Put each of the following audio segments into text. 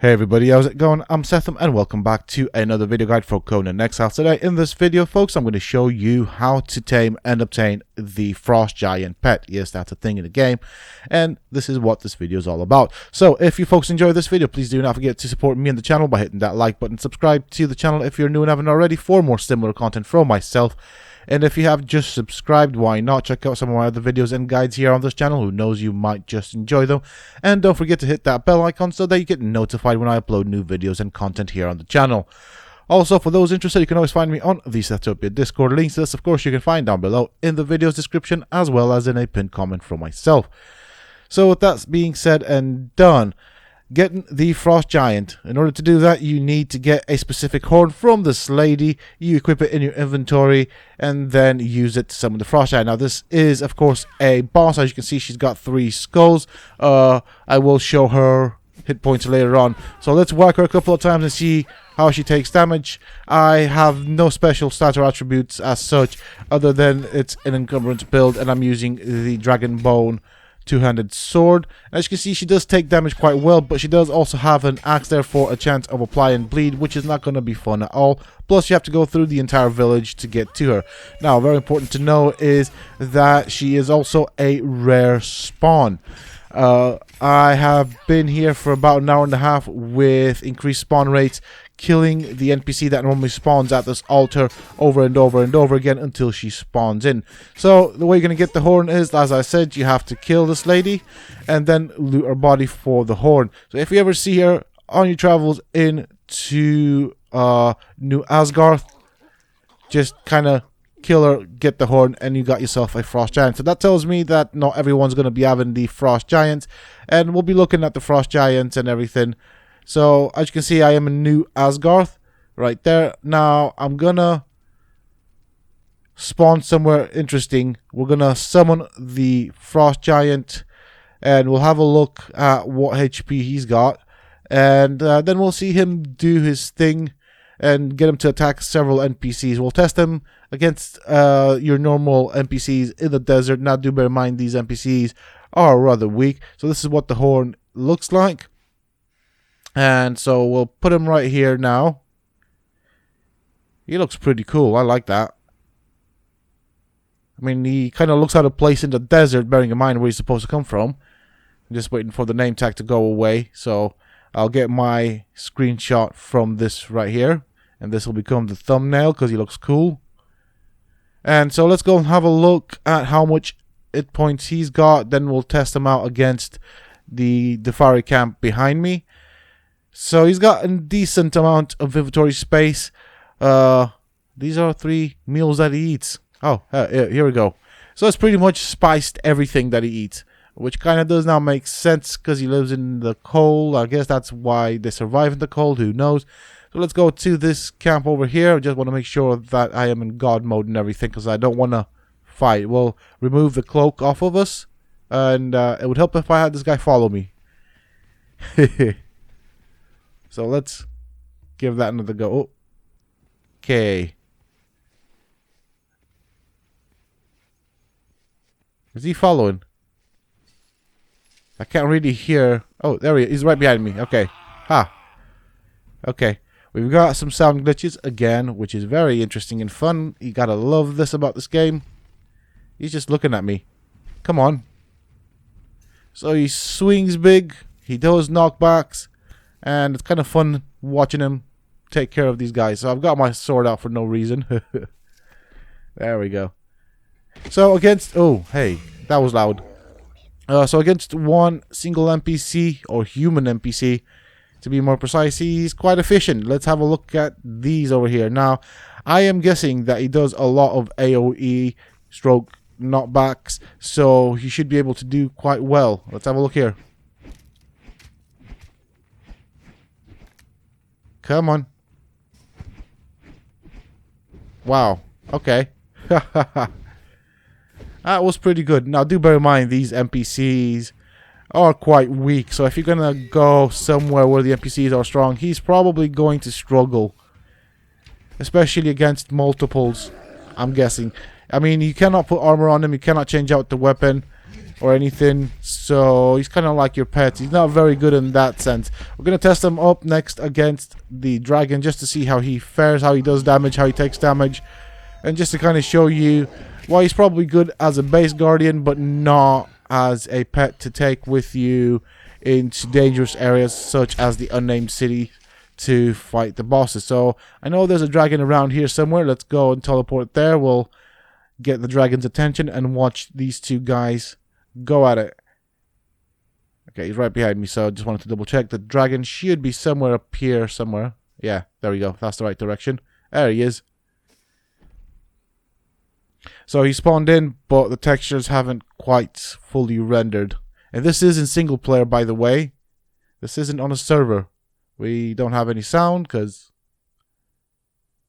Hey everybody, how's it going? I'm Sethum and welcome back to another video guide for Conan Exiles. Today in this video, folks, I'm going to show you how to tame and obtain the Frost Giant pet. Yes, that's a thing in the game, and this is what this video is all about. So if you folks enjoy this video, please do not forget to support me and the channel by hitting that like button. Subscribe to the channel if you're new and haven't already for more similar content from myself. And if you have just subscribed, why not check out some of my other videos and guides here on this channel. Who knows, you might just enjoy them. And don't forget to hit that bell icon so that you get notified when I upload new videos and content here on the channel. Also, for those interested, you can always find me on the Sethum Discord. Links to this, of course, you can find down below in the video's description, as well as in a pinned comment from myself. So with that being said and done, getting the Frost Giant. In order to do that, you need to get a specific horn from this lady. You equip it in your inventory and then use it to summon the Frost Giant. Now, this is, of course, a boss. As you can see, she's got 3 skulls. I will show her hit points later on. So let's whack her a couple of times and see how she takes damage. I have no special stats or attributes as such, other than it's an encumbrance build, and I'm using the Dragon Bone two-handed sword. As you can see, she does take damage quite well, but she does also have an axe there for a chance of applying bleed, which is not going to be fun at all. Plus, you have to go through the entire village to get to her. Now, very important to know is that she is also a rare spawn. I have been here for about an hour and a half with increased spawn rates, killing the NPC that normally spawns at this altar over and over and over again until she spawns in. So the way you're going to get the horn is, as I said, you have to kill this lady and then loot her body for the horn. So if you ever see her on your travels into New Asgard, just kind of kill her, get the horn, and you got yourself a Frost Giant. So that tells me that not everyone's going to be having the Frost Giants, and we'll be looking at the Frost Giants and everything. So as you can see, I am in New Asgard right there. Now I'm gonna spawn somewhere interesting. We're gonna summon the Frost Giant, and we'll have a look at what HP he's got, and then we'll see him do his thing and get him to attack several NPCs. We'll test him against your normal NPCs in the desert. Now do bear in mind, these NPCs are rather weak. So this is what the horn looks like. And so we'll put him right here now. He looks pretty cool. I like that. I mean, he kind of looks out of place in the desert, bearing in mind where he's supposed to come from. I'm just waiting for the name tag to go away. So I'll get my screenshot from this right here. And this will become the thumbnail because he looks cool. And so let's go and have a look at how much hit points he's got. Then we'll test him out against the Defari camp behind me. So he's got a decent amount of inventory space. These are 3 meals that he eats. Oh, here we go. So it's pretty much spiced everything that he eats, which kind of does now make sense because he lives in the cold. I guess that's why they survive in the cold. Who knows? So let's go to this camp over here. I just want to make sure that I am in God mode and everything because I don't want to fight. We'll remove the cloak off of us, and it would help if I had this guy follow me. So let's give that another go. Oh. Okay. Is he following? I can't really hear. Oh, there he is. He's right behind me. Okay. Ha. Okay. We've got some sound glitches again, which is very interesting and fun. You gotta love this about this game. He's just looking at me. Come on. So he swings big. He does knockbacks. And it's kind of fun watching him take care of these guys. So I've got my sword out for no reason. There we go. So against... Oh, hey. That was loud. So against one single NPC, or human NPC, to be more precise, he's quite efficient. Let's have a look at these over here. Now, I am guessing that he does a lot of AoE stroke knockbacks. So he should be able to do quite well. Let's have a look here. Come on. Wow. Okay. That was pretty good. Now, do bear in mind, these NPCs are quite weak. So if you're going to go somewhere where the NPCs are strong, he's probably going to struggle. Especially against multiples, I'm guessing. I mean, you cannot put armor on him. You cannot change out the weapon. or anything, so he's kind of like your pet. He's not very good in that sense. We're going to test him up next against the dragon just to see how he fares, how he does damage, how he takes damage, and just to kind of show you why he's probably good as a base guardian but not as a pet to take with you into dangerous areas such as the unnamed city to fight the bosses. So I know there's a dragon around here somewhere. Let's go and teleport there. We'll get the dragon's attention and watch these two guys go at it. Okay, he's right behind me, so I just wanted to double check. The dragon should be somewhere up here somewhere. Yeah, there we go. That's the right direction. There he is. So he spawned in, but the textures haven't quite fully rendered. And this is in single player, by the way. This isn't on a server. We don't have any sound because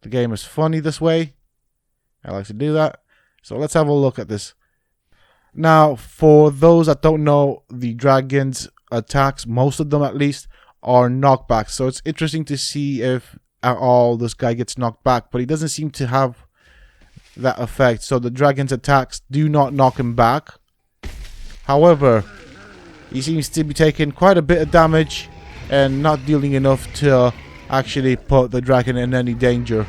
the game is funny this way. I like to do that. So let's have a look at this. Now, for those that don't know, the dragon's attacks, most of them at least, are knockbacks. So it's interesting to see if at all this guy gets knocked back, but he doesn't seem to have that effect. So the dragon's attacks do not knock him back. However, he seems to be taking quite a bit of damage and not dealing enough to actually put the dragon in any danger.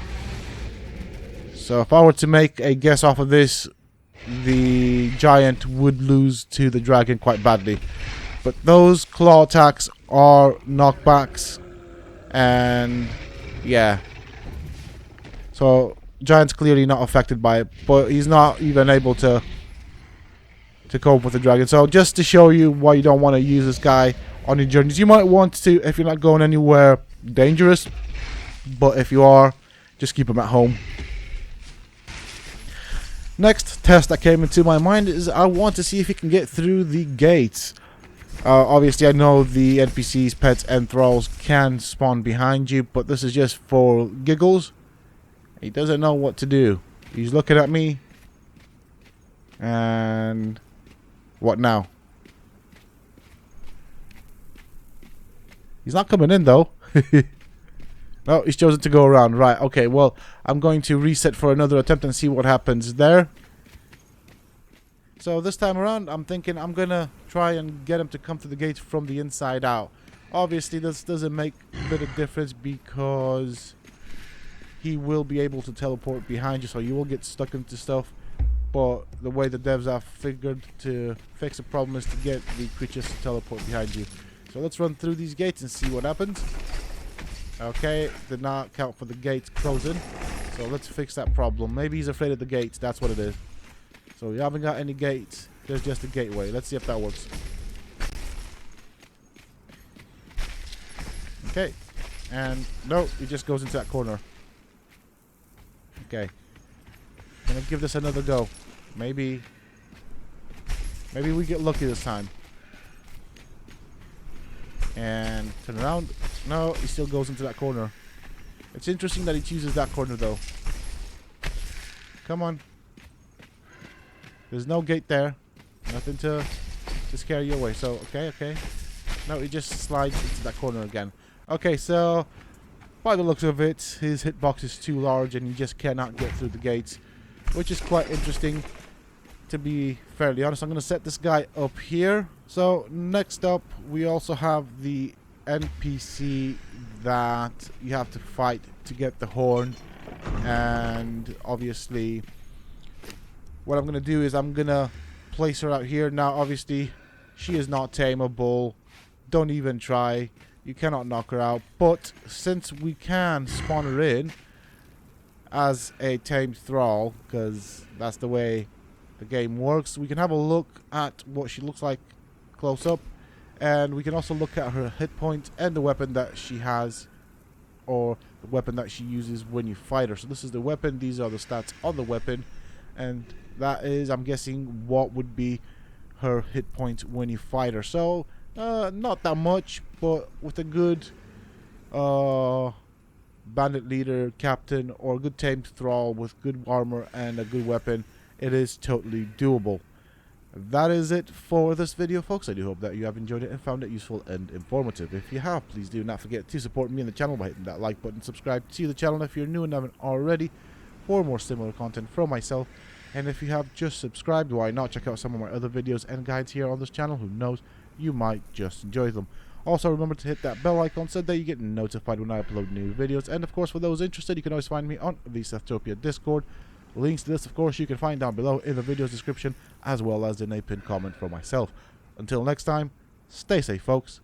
So if I were to make a guess off of this, the giant would lose to the dragon quite badly. But those claw attacks are knockbacks, and yeah. So giant's clearly not affected by it, but he's not even able to cope with the dragon. So just to show you why you don't want to use this guy on your journeys. You might want to if you're not going anywhere dangerous, but if you are, just keep him at home. Next test that came into my mind is I want to see if you can get through the gates. Obviously, I know the NPCs, pets, and thralls can spawn behind you, but this is just for giggles. He doesn't know what to do. He's looking at me. And what now? He's not coming in, though. No, he's chosen to go around. Right, okay, well, I'm going to reset for another attempt and see what happens there. So this time around, I'm thinking I'm going to try and get him to come through the gate from the inside out. Obviously, this doesn't make a bit of difference because he will be able to teleport behind you, so you will get stuck into stuff. But the way the devs have figured to fix the problem is to get the creatures to teleport behind you. So let's run through these gates and see what happens. Okay, did not count for the gates closing. So let's fix that problem. Maybe he's afraid of the gates. That's what it is. So we haven't got any gates. There's just a gateway. Let's see if that works. Okay. And no, he just goes into that corner. Okay. Gonna give this another go. Maybe we get lucky this time. And turn around. No, he still goes into that corner. It's interesting that he chooses that corner though. Come on. There's no gate there. Nothing to scare you away. So, okay. No, he just slides into that corner again. Okay, so by the looks of it, his hitbox is too large and he just cannot get through the gates, which is quite interesting, to be fairly honest. I'm going to set this guy up here. So next up, we also have the NPC that you have to fight to get the horn. And obviously, what I'm going to do is I'm going to place her out here. Now, obviously, she is not tameable. Don't even try. You cannot knock her out. But since we can spawn her in as a tamed thrall, because that's the way the game works, we can have a look at what she looks like close up, and we can also look at her hit points and the weapon that she has, or the weapon that she uses when you fight her. So this is the weapon, these are the stats on the weapon, and that is, I'm guessing, what would be her hit points when you fight her. So not that much, but with a good bandit leader, captain, or good tamed thrall with good armor and a good weapon, it is totally doable. That is it for this video, folks. I do hope that you have enjoyed it and found it useful and informative. If you have, please do not forget to support me and the channel by hitting that like button. Subscribe to the channel if you're new and haven't already for more similar content from myself. And if you have just subscribed, why not check out some of my other videos and guides here on this channel? Who knows, you might just enjoy them. Also, remember to hit that bell icon so that you get notified when I upload new videos. And of course, for those interested, you can always find me on the Sethtopia Discord. Links to this, of course, you can find down below in the video's description, as well as in a pinned comment for myself. Until next time, stay safe, folks.